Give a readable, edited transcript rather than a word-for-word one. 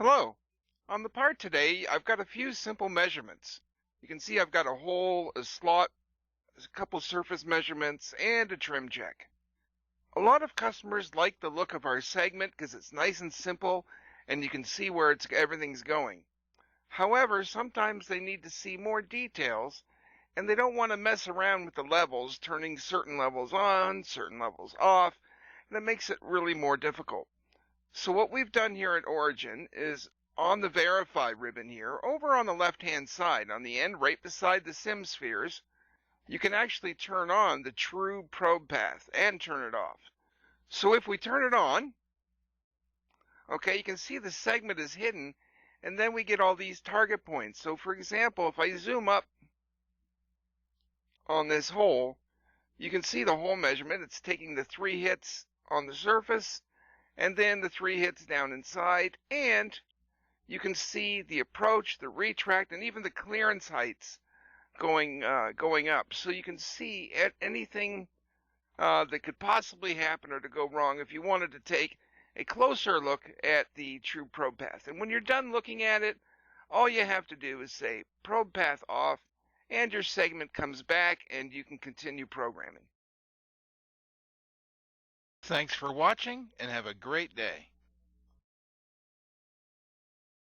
Hello. On the part today, I've got a few simple measurements. You can see I've got a hole, a slot, a couple surface measurements, and a trim check. A lot of customers like the look of our segment because it's nice and simple and you can see where everything's going. However, sometimes they need to see more details and they don't want to mess around with the levels, turning certain levels on, certain levels off, and that makes it really more difficult. So what we've done here at Origin is on the verify ribbon here, over on the left-hand side, on the end right beside the sim spheres, you can actually turn on the true probe path and turn it off. So if we turn it on, okay, you can see the segment is hidden and then we get all these target points. So for example, if I zoom up on this hole, you can see the hole measurement. It's taking the 3 hits on the surface and then the 3 hits down inside, and you can see the approach, the retract, and even the clearance heights going up. So you can see anything that could possibly happen or to go wrong if you wanted to take a closer look at the true probe path. And when you're done looking at it, all you have to do is say probe path off, and your segment comes back and you can continue programming. Thanks for watching and have a great day.